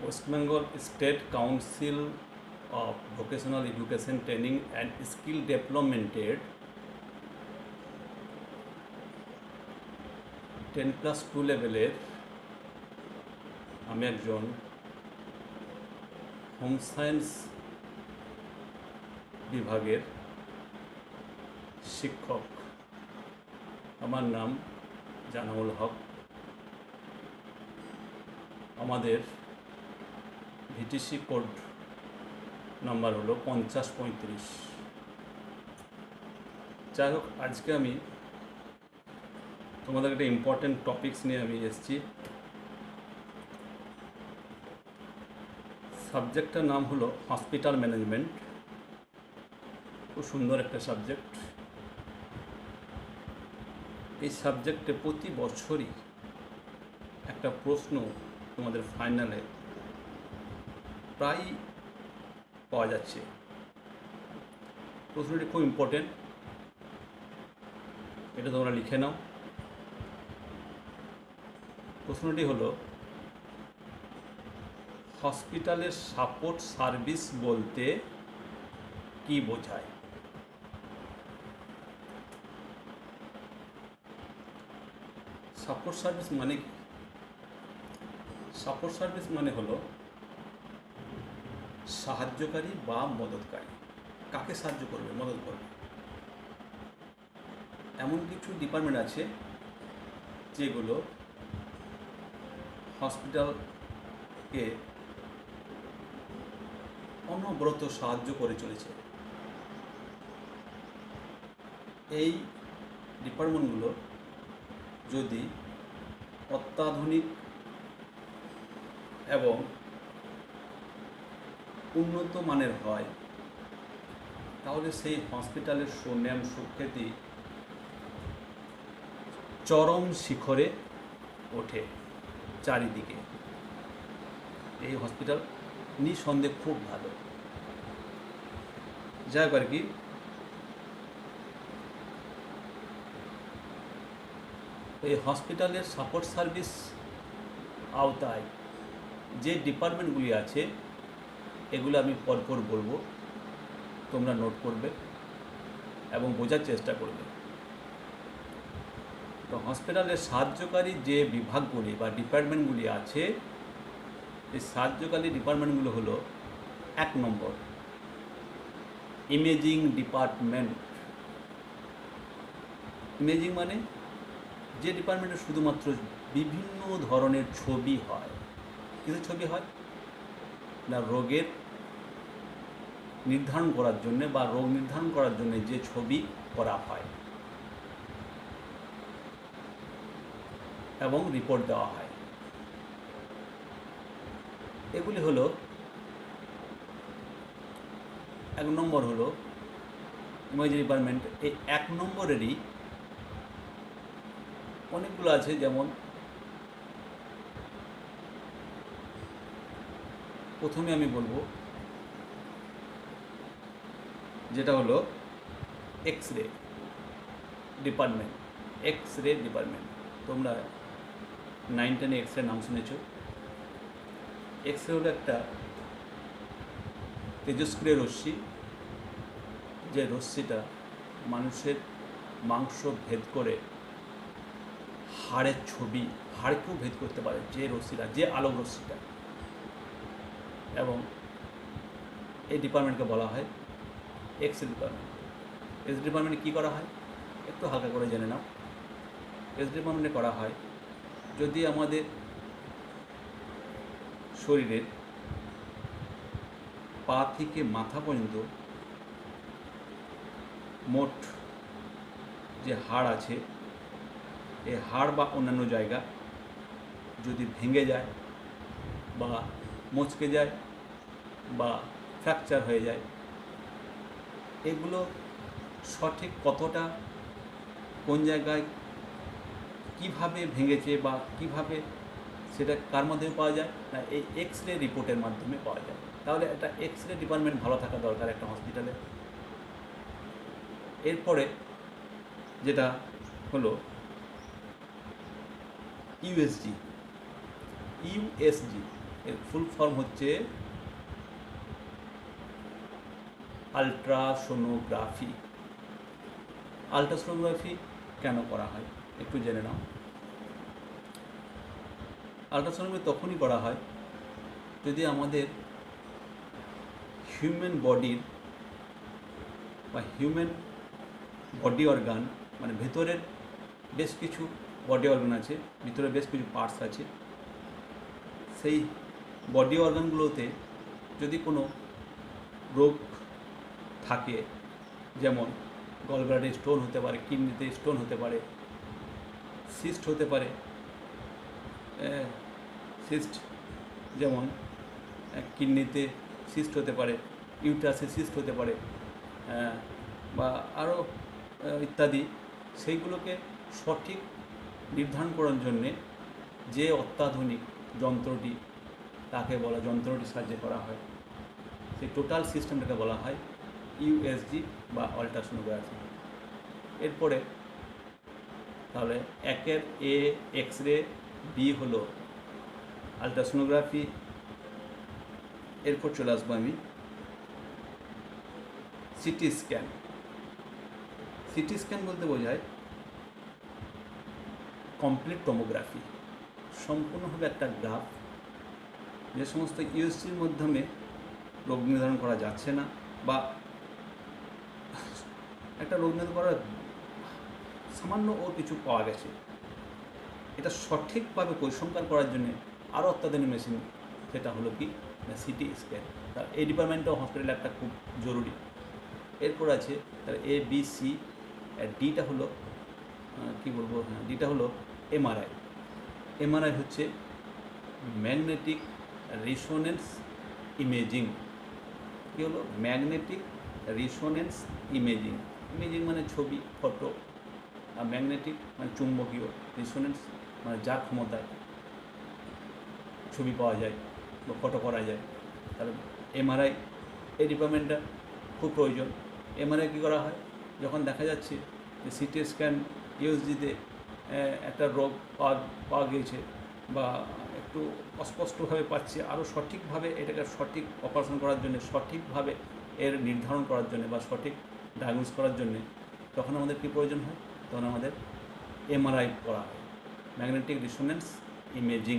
West Bengal state council of vocational education training and skill ডেভেলপমেন্টের 10+2 লেভেলের আমি একজন হোম সায়েন্স বিভাগের শিক্ষক। আমার নাম জানাউল হক। আমাদের ভিটিসি কোড নাম্বার হলো 5035। যাই হোক, আজকে আমি তোমাদের একটা ইম্পর্টেন্ট টপিকস নিয়ে আমি এসেছি। সাবজেক্টটার নাম হলো হসপিটাল ম্যানেজমেন্ট। খুব সুন্দর একটা সাবজেক্ট। এই সাবজেক্টে প্রতি বছরই একটা প্রশ্ন তোমাদের ফাইনালে প্রায় পাওয়া যাচ্ছে। প্রশ্নটি খুব ইম্পর্টেন্ট, এটা তোমরা লিখে নাও। প্রশ্নটি হলো, হসপিটালের সাপোর্ট সার্ভিস বলতে কি বোঝায়? সাপোর্ট সার্ভিস মানে কি? সাপোর্ট সার্ভিস মানে হলো সাহায্যকারী বা মদতকারী। কাকে সাহায্য করবে, মদত করবে? এমন কিছু ডিপার্টমেন্ট আছে যেগুলো হসপিটালকে অনবরত সাহায্য করে চলেছে। এই ডিপার্টমেন্টগুলো যদি অত্যাধুনিক এবং উন্নত মানের হয়, তাহলে সেই হসপিটালের সুনাম সুখ্যাতি চরম শিখরে ওঠে চারিদিকে। এই হসপিটাল নিঃসন্দেহে খুব ভালো। যাই হোক আর কি, এই হসপিটালের সাপোর্ট সার্ভিস আওতায় যে ডিপার্টমেন্টগুলি আছে এগুলো আমি পরপর বলবো, তোমরা নোট করবে এবং বোঝার চেষ্টা করবে। তো হসপিটালের সাহায্যকারী যে বিভাগগুলি বা ডিপার্টমেন্টগুলি আছে, এই সাহায্যকারী ডিপার্টমেন্টগুলো হলো 1 নম্বর ইমেজিং ডিপার্টমেন্ট। ইমেজিং মানে যে ডিপার্টমেন্টে শুধুমাত্র বিভিন্ন ধরনের ছবি হয়। কিছু ছবি হয় না, রোগের নির্ধারণ করার জন্য বা রোগ নির্ধারণ করার জন্য যে ছবি করা হয় এবং রিপোর্ট দেওয়া হয়, এগুলি হলো 1 নম্বর হলো ইমেজিং ডিপার্টমেন্ট। এই 1 নম্বরেরই অনেকগুলো আছে, যেমন প্রথমে আমি বলবো যেটা হলো X ray department. X ray department, তোমরা 9-10 এক্স রে নাম শুনেছ। এক্স রে হলো একটা তেজস্ক্রিয় রশ্মি, যে রশ্মিটা মানুষের মাংস ভেদ করে হাড়ের ছবি, হাড়কেও ভেদ করতে পারে যে রশ্মিটা, যে আলোক রশ্মিটা। এবং এই ডিপার্টমেন্টকে বলা হয় এক্স রে ডিপার্টমেন্ট। এক্স ডিপার্টমেন্টে কী করা হয় একটু হালকা করে জেনে নাও। এক্স ডিপার্টমেন্টে করা হয়, যদি আমাদের শরীরের পা থেকে মাথা পর্যন্ত মোট যে হাড় আছে, এই হাড় বা অন্যান্য জায়গা যদি ভেঙে যায় বা মচকে যায় বা ফ্র্যাকচার হয়ে যায়, এগুলো সঠিক কতটা, কোন জায়গায় কিভাবে ভেঙেছে বা কিভাবে, সেটা কার মাধ্যমে পাওয়া যায় না, এই এক্স রে রিপোর্টের মাধ্যমে পাওয়া যায়। তাহলে একটা এক্স রে ডিপার্টমেন্ট ভালো থাকা দরকার একটা হসপিটালে। এরপরে যেটা হলো ইউএসজি। এর ফুল ফর্ম হচ্ছে আলট্রাসোনোগ্রাফি। আলট্রাসোনোগ্রাফি কেন করা হয় একটু জেনে নাও। আলট্রাসোনোগ্রাফি তখনই করা হয় যদি আমাদের হিউম্যান বডির বা হিউম্যান বডি অর্গান, মানে ভেতরের বেশ কিছু বডি অর্গান আছে, ভিতরে বেশ কিছু পার্টস আছে, সেই বডি অর্গানগুলোতে যদি কোনো রোগ থাকে, যেমন গলব্লাডারে স্টোন হতে পারে, কিডনিতে স্টোন হতে পারে, সিস্ট হতে পারে, সিস্ট যেমন কিডনিতে সিস্ট হতে পারে, ইউটারাসে সিস্ট হতে পারে, বা আরও ইত্যাদি, সেইগুলোকে সঠিক নির্ধারণ করার জন্যে যে অত্যাধুনিক যন্ত্রটি, তাকে বলা, যন্ত্রটির সাহায্যে করা হয়, সেই টোটাল সিস্টেমটাকে বলা হয় ইউএসজি বা আলট্রাসোনোগ্রাফি। এরপরে তাহলে একের এ এক্স রে, বি হলো আলট্রাসোনোগ্রাফি। এরপর চলে আসবো আমি সিটি স্ক্যান। সিটি স্ক্যান বলতে বোঝায় কমপ্লিট টোমোগ্রাফি, সম্পূর্ণভাবে একটা গ্রাফ, যে সমস্ত ইউএসজির মাধ্যমে রোগ নির্ধারণ করা যাচ্ছে না, বা একটা রোগ নির্ধারণ করার সামান্য ও কিছু পাওয়া গেছে, এটা সঠিকভাবে পরিসংখ্যান করার জন্য আরও অত্যাধুনিক মেশিন, সেটা হলো কি না সিটি স্ক্যান। তা এই ডিপার্টমেন্টটাও হসপিটালে একটা খুব জরুরি। এরপর আছে তার এ বি সি, ডিটা হলো কী বলবো, হ্যাঁ ডিটা হলো এমআরআই। এমআরআই হচ্ছে ম্যাগনেটিক রিসোনেন্স ইমেজিং। কী হলো? Magnetic resonance imaging. ইমেজিং মানে ছবি, ফটো, আর ম্যাগনেটিক মানে চুম্বকীয়, রিসোনেন্স মানে যার ক্ষমতায় ছবি পাওয়া যায় বা ফটো করা যায়। তাহলে এমআরআই এই ডিপার্টমেন্টটা খুব প্রয়োজন। এমআরআই কী করা হয়? যখন দেখা যাচ্ছে যে সিটি স্ক্যান ইউএসজিতে একটা রোগ পাওয়া গিয়েছে বা একটু অস্পষ্টভাবে পাচ্ছে, আরও সঠিকভাবে এটাকে সঠিক অপারেশন করার জন্য, সঠিকভাবে এর নির্ধারণ করার জন্য বা সঠিক ডায়াগনোস করার জন্যে, তখন আমাদের কী প্রয়োজন হয়? তখন আমাদের এমআরআই করা হয়, ম্যাগনেটিক রিসোনেন্স ইমেজিং।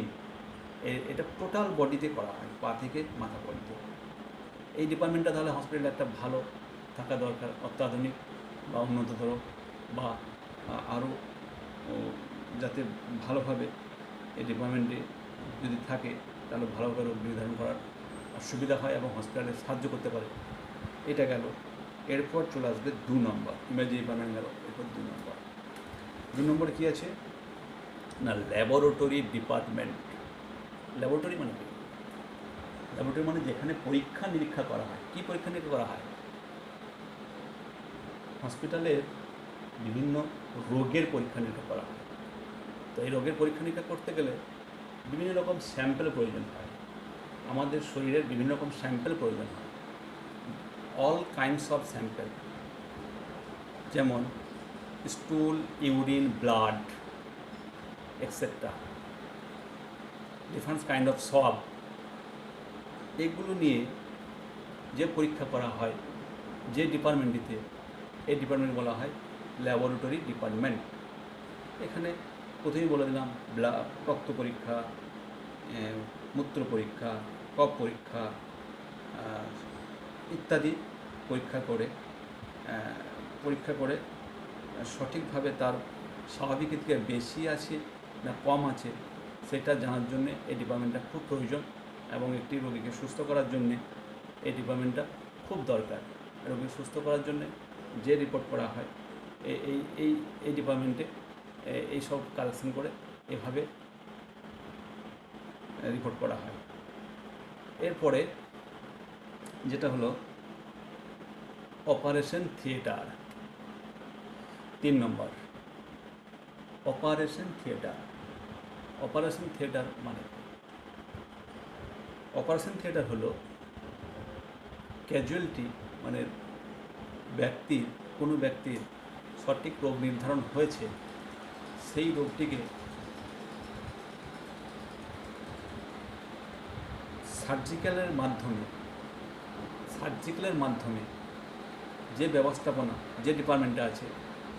এটা টোটাল বডিতে করা হয়, পা থেকে মাথা পর্যন্ত। এই ডিপার্টমেন্টটা তাহলে হসপিটালে একটা ভালো থাকা দরকার, অত্যাধুনিক বা উন্নততর, বা আরও যাতে ভালোভাবে এই ডিপার্টমেন্টে যদি থাকে তাহলে ভালোভাবে রোগ নির্ধারণ করার সুবিধা হয় এবং হসপিটালে সাহায্য করতে পারে। এটা গেল। এরপর চলে আসবে 2 নম্বর, ইমার্জেন্সি ডিপার্টমেন্ট গেল। এরপর 2 নম্বরে কী আছে না ল্যাবরেটরি ডিপার্টমেন্ট। ল্যাবরেটরি মানে কি? ল্যাবরেটরি মানে যেখানে পরীক্ষা নিরীক্ষা করা হয়। কী পরীক্ষা নিরীক্ষা করা হয়? হসপিটালের বিভিন্ন রোগের পরীক্ষা নিরীক্ষা করা হয়। তো এই রোগের পরীক্ষা নিরীক্ষা করতে গেলে বিভিন্ন রকম স্যাম্পেল প্রয়োজন হয়, আমাদের শরীরের বিভিন্ন রকম স্যাম্পেল প্রয়োজন হয়, অল কাইন্ডস অফ স্যাম্পেল, যেমন স্টুল, urine, blood, etcetera, different kind of সব। এগুলো নিয়ে যে পরীক্ষা করা হয় যে ডিপার্টমেন্টটিতে, এই ডিপার্টমেন্ট বলা হয় ল্যাবরেটরি ডিপার্টমেন্ট। এখানে প্রথমেই বলে দিলাম রক্ত পরীক্ষা, মূত্র পরীক্ষা, কফ পরীক্ষা ইত্যাদি পরীক্ষা করে সঠিকভাবে তার স্বাভাবিকের থেকে বেশি আছে না কম আছে সেটা জানার জন্যে এই ডিপার্টমেন্টটা খুব প্রয়োজন, এবং একটি রোগীকে সুস্থ করার জন্যে এই ডিপার্টমেন্টটা খুব দরকার। রোগী সুস্থ করার জন্যে যে রিপোর্ট করা হয় এই ডিপার্টমেন্টে এই সব কালেকশন করে এভাবে রিপোর্ট করা হয়। এরপরে যেটা হলো অপারেশন থিয়েটার। 3 নম্বর, অপারেশন থিয়েটার। অপারেশন থিয়েটার মানে অপারেশন থিয়েটার হলো ক্যাজুয়ালিটি, মানে কোনো ব্যক্তির সঠিক রোগ নির্ধারণ হয়েছে, সেই রোগটিকে সার্জিক্যালের মাধ্যমে যে ব্যবস্থাপনা, যে ডিপার্টমেন্টটা আছে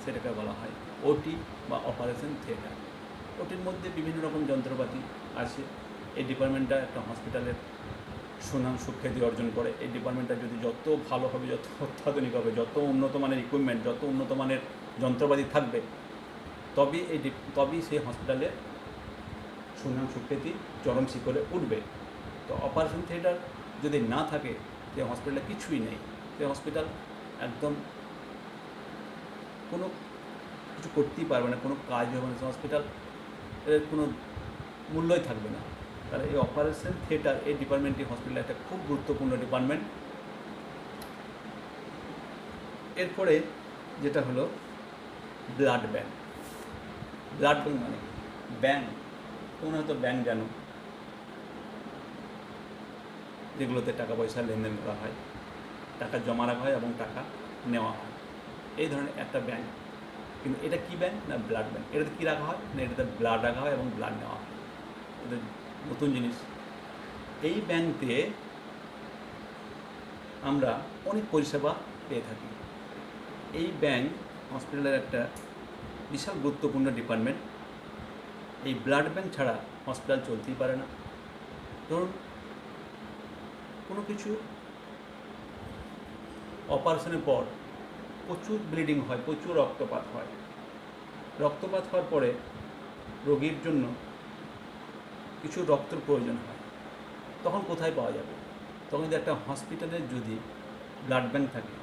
সেটাকে বলা হয় ওটি বা অপারেশন থিয়েটার। ওটির মধ্যে বিভিন্ন রকম যন্ত্রপাতি আছে। এই ডিপার্টমেন্টটা একটা হসপিটালের সুনাম সুখ্যাতি অর্জন করে। এই ডিপার্টমেন্টটা যদি যত ভালো হবে, যত অত্যাধুনিক হবে, যত উন্নত মানের ইকুইপমেন্ট, যত উন্নত মানের যন্ত্রপাতি থাকবে, তবেই সেই হসপিটালের সুনাম সুখ্যাতি চরম শিখরে উঠবে। তো অপারেশন থিয়েটার যদি না থাকে, সেই হসপিটালে কিছুই নেই। সেই হসপিটাল একদম কোনো কিছু করতেই পারবে না, কোনো কাজ হবে না, সেই হসপিটাল এর কোনো মূল্যই থাকবে না। তাহলে এই অপারেশন থিয়েটার, এই ডিপার্টমেন্টটি হসপিটালে একটা খুব গুরুত্বপূর্ণ ডিপার্টমেন্ট। এরপরে যেটা হলো ব্লাড ব্যাংক। ব্লাড ব্যাংক মানে ব্যাংক, তোমরা হয়তো ব্যাংক জানো, যেগুলোতে টাকা পয়সা লেনদেন করা হয়, টাকা জমা রাখা হয় এবং টাকা নেওয়া হয়, এই ধরনের একটা ব্যাংক। কিন্তু এটা কী ব্যাংক না ব্লাড ব্যাংক। এটাতে কী রাখা হয় না এটাতে ব্লাড রাখা হয় এবং ব্লাড নেওয়া হয়। এটা নতুন জিনিস। এই ব্যাংকে আমরা অনেক পরিষেবা পেয়ে থাকি। এই ব্যাংক হসপিটালের একটা বিশাল গুরুত্বপূর্ণ ডিপার্টমেন্ট। এই ব্লাড ব্যাংক ছাড়া হসপিটাল চলতেই পারে না। ধরুন কোনো কিছু অপারেশনের পর প্রচুর ব্লিডিং হয়, প্রচুর রক্তপাত হয়। রক্তপাত হওয়ার পরে রোগীর জন্য কিছু রক্তের প্রয়োজন হয়। তখন কোথায় পাওয়া যাবে? তখন যদি একটা হসপিটালের যদি ব্লাড ব্যাংক থাকে,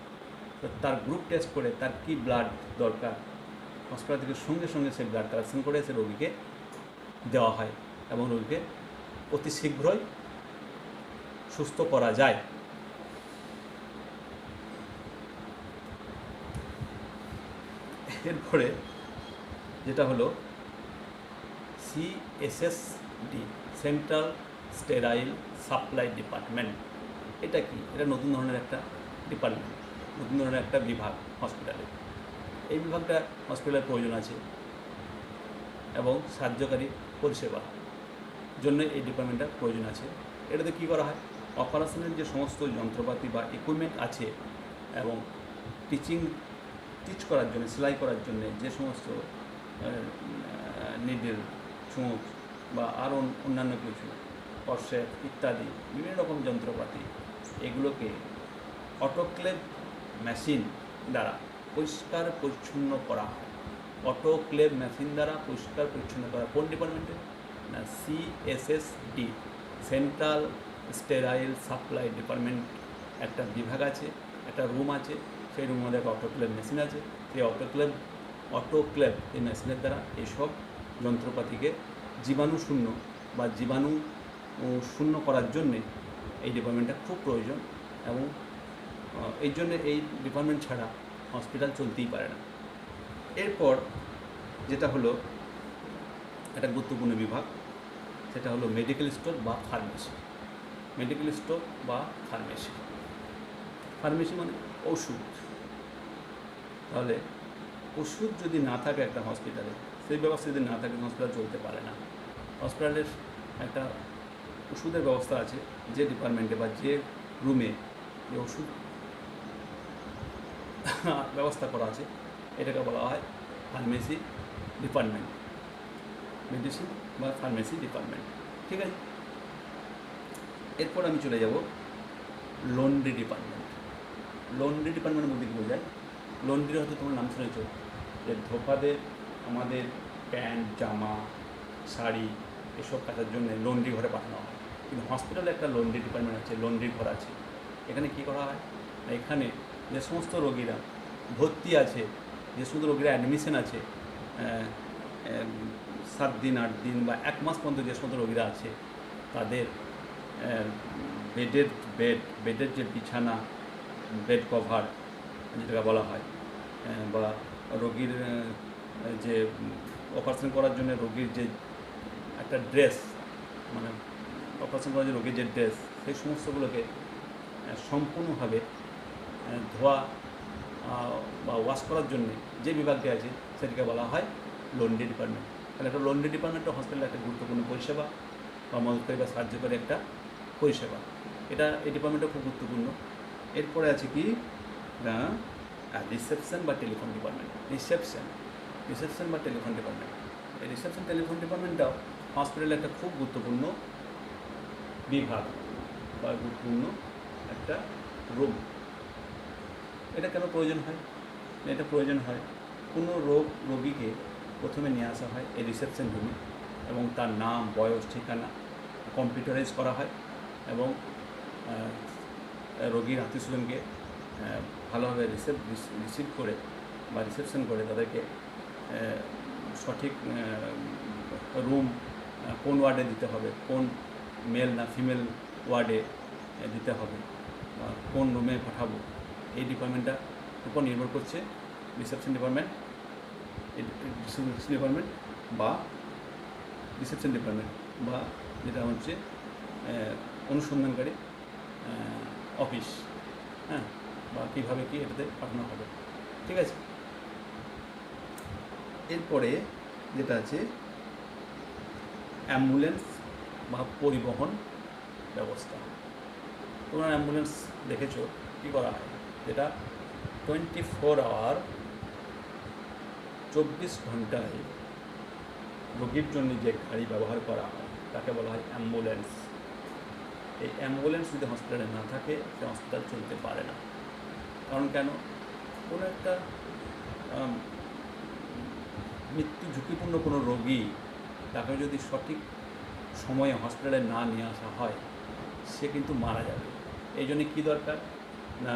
তো তার গ্রুপ টেস্ট করে তার কী ব্লাড দরকার, হসপিটাল থেকে সঙ্গে সঙ্গে সেই ব্লাড কালেকশন করে সে রোগীকে দেওয়া হয় এবং রোগীকে অতি শীঘ্রই সুস্থ করা যায়। এরপরে যেটা হলো CSSD, central sterile supply department. এটা কি? এটা নতুন ধরনের একটা ডিপার্টমেন্ট, নতুন ধরনের একটা বিভাগ হসপিটালে। এই বিভাগটা হসপিটালের প্রয়োজন আছে এবং সাহায্যকারী পরিষেবা জন্য এই ডিপার্টমেন্টটার প্রয়োজন আছে। এটাতে কী করা হয়? অপারেশনের যে সমস্ত যন্ত্রপাতি বা ইকুইপমেন্ট আছে এবং টিচ করার জন্য, সেলাই করার জন্য যে সমস্ত নিডল, ছুঁচ বা আরও অন্যান্য কিছু কর্সেট ইত্যাদি বিভিন্ন রকম যন্ত্রপাতি, এগুলোকে অটোক্লেভ মেশিন দ্বারা পরিষ্কার পরিচ্ছন্ন করা হয়। অটোক্লেভ মেশিন দ্বারা পরিষ্কার পরিচ্ছন্ন করা কোন ডিপার্টমেন্টে না CSSD, central sterile supply department. একটা বিভাগ আছে, একটা রুম আছে, সেই রুমের মধ্যে একটা অটোক্লেভ মেশিন আছে। সেই অটোক্লেভ এই মেশিনের দ্বারা এইসব যন্ত্রপাতিকে জীবাণুশূন্য বা জীবাণু শূন্য করার জন্যে এই ডিপার্টমেন্টটা খুব প্রয়োজন এবং এই জন্যে এই ডিপার্টমেন্ট ছাড়া হসপিটাল চলতেই পারে না। এরপর যেটা হলো একটা গুরুত্বপূর্ণ বিভাগ, সেটা হলো মেডিকেল স্টোর বা ফার্মেসি। মেডিকেল স্টোর বা ফার্মেসি, ফার্মেসি মানে ওষুধ। তাহলে ওষুধ যদি না থাকে একটা হসপিটালে, সেই ব্যবস্থা যদি না থাকে হসপিটাল চলতে পারে না। হসপিটালের একটা ওষুধের ব্যবস্থা আছে, যে ডিপার্টমেন্টে বা যে রুমে যে ওষুধ ব্যবস্থা করা আছে এটাকে বলা হয় ফার্মেসি ডিপার্টমেন্ট, মেডিসিন বা ফার্মেসি ডিপার্টমেন্ট। ঠিক আছে, এরপর আমি চলে যাব লন্ড্রি ডিপার্টমেন্ট। লন্ড্রি ডিপার্টমেন্টের মধ্যে কী বোঝায়? লন্ড্রি হয়তো তোমার নাম শুনেছ, যে ধোপাদের আমাদের প্যান্ট, জামা, শাড়ি এসব কাচার জন্য লন্ড্রি ঘরে পাঠানো হয়। কিন্তু হসপিটালে একটা লন্ড্রি ডিপার্টমেন্ট আছে, লন্ড্রি ঘর আছে। এখানে কী করা হয়? এখানে যে সমস্ত রোগীরা ভর্তি আছে, যে সমস্ত রোগীরা অ্যাডমিশন আছে 7 দিন 8 দিন বা 1 মাস পর্যন্ত যে সমস্ত রোগীরা আছে, তাদের বেডের যে বিছানা, বেড কভার যেটাকে বলা হয়, বা রোগীর যে অপারেশন করার জন্য রোগীর যে একটা ড্রেস, মানে অপারেশন করার যে রোগীর যে ড্রেস, সেই সমস্তগুলোকে সম্পূর্ণভাবে ধোয়া বা ওয়াশ করার জন্য যে বিভাগটি আছে সেটিকে বলা হয় লন্ড্রি ডিপার্টমেন্ট। তাহলে একটা লন্ড্রি ডিপার্টমেন্টটা হসপিটালে একটা গুরুত্বপূর্ণ পরিষেবা বা মদতকারী বা সাহায্যকারী একটা পরিষেবা, এই ডিপার্টমেন্টটা খুব গুরুত্বপূর্ণ। এরপরে আছে কি না রিসেপশন বা টেলিফোন ডিপার্টমেন্ট। রিসেপশন বা টেলিফোন ডিপার্টমেন্ট, এই রিসেপশন টেলিফোন ডিপার্টমেন্টটাও হসপিটালে একটা খুব গুরুত্বপূর্ণ বিভাগ বা গুরুত্বপূর্ণ একটা রুম। এটা কেন প্রয়োজন হয়? এটা প্রয়োজন হয় কোনো রোগীকে প্রথমে নিয়ে আসা হয় এই রিসেপশন রুমে, এবং তার নাম, বয়স, ঠিকানা কম্পিউটারাইজ করা হয়, এবং রোগীর আত্মীয়স্বজনকে ভালোভাবে রিসিভ করে বা রিসেপশন করে তাদেরকে সঠিক রুম কোন ওয়ার্ডে দিতে হবে, কোন মেল না ফিমেল ওয়ার্ডে দিতে হবে, বা কোন রুমে পাঠাবো, এই ডিপার্টমেন্টটার উপর নির্ভর করছে রিসেপশন ডিপার্টমেন্ট বা রিসেপশন ডিপার্টমেন্ট বা যেটা হচ্ছে অনুসন্ধানকারী অফিস, হ্যাঁ, বা কীভাবে কি এটাতে পাঠানো হবে। ঠিক আছে, এরপরে যেটা আছে অ্যাম্বুলেন্স বা পরিবহন ব্যবস্থা। তোমরা অ্যাম্বুলেন্স দেখেছো কী করা হয়, যেটা 24 আওয়ার 24 ঘন্টায় রোগীর জন্য যে গাড়ি ব্যবহার করা হয় তাকে বলা হয় অ্যাম্বুলেন্স। এই অ্যাম্বুলেন্স যদি হসপিটালে না থাকে সে হসপিটাল চলতে পারে না। কারণ কেন? কোনো একটা মৃত্যু ঝুঁকিপূর্ণ কোনো রোগী, তাকে যদি সঠিক সময়ে হসপিটালে না নিয়ে আসা হয় সে কিন্তু মারা যাবে। এই জন্য কী দরকার না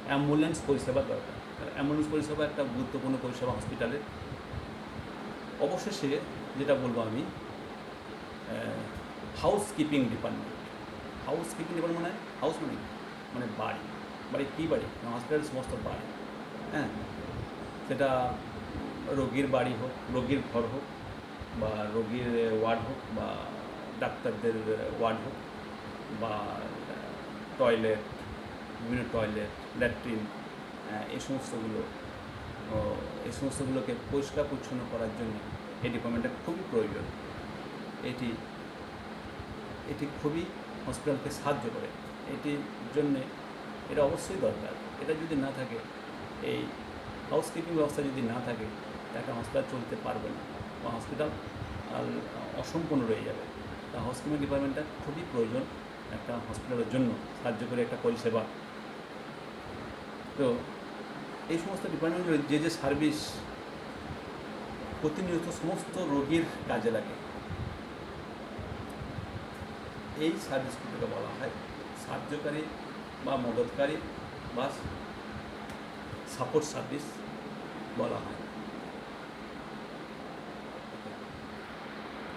অ্যাম্বুলেন্স পরিষেবা দরকার। অ্যাম্বুলেন্স পরিষেবা একটা গুরুত্বপূর্ণ পরিষেবা হসপিটালের। অবশেষে যেটা বলবো আমি, হাউসকিপিং ডিপার্টমেন্ট। হাউসকিপিং ডিপার্টমেন্ট মানে হাউস মানে বাড়ি কী বাড়ি? হসপিটালের সমস্ত বাড়ি, হ্যাঁ, সেটা রোগীর বাড়ি হোক, রোগীর ঘর হোক, বা রোগীর ওয়ার্ড হোক, বা ডাক্তারদের ওয়ার্ড হোক, বা টয়লেট, বিভিন্ন টয়লেট, ল্যাট্রিন, এই সমস্তগুলোকে পরিষ্কার পরিচ্ছন্ন করার জন্য এই ডিপার্টমেন্টটা খুবই প্রয়োজন। এটি খুবই হসপিটালকে সাহায্য করে। এটির জন্যে এটা অবশ্যই দরকার। এটা যদি না থাকে, এই হাউসকিপিং ব্যবস্থা যদি না থাকে, একটা হসপিটাল চলতে পারবে না বা হসপিটাল অসম্পূর্ণ রয়ে যাবে। তা হাউসকিপিং ডিপার্টমেন্টটা খুবই প্রয়োজন একটা হসপিটালের জন্য, সাহায্য করে একটা পরিষেবা। তো এই সমস্ত ডিপার্টমেন্টের যে সার্ভিস প্রতিনিয়ত সমস্ত রোগীর কাজে লাগে, এই সার্ভিসগুলোকে বলা হয় সাহায্যকারী বা মদতকারী বা সাপোর্ট সার্ভিস বলা হয়।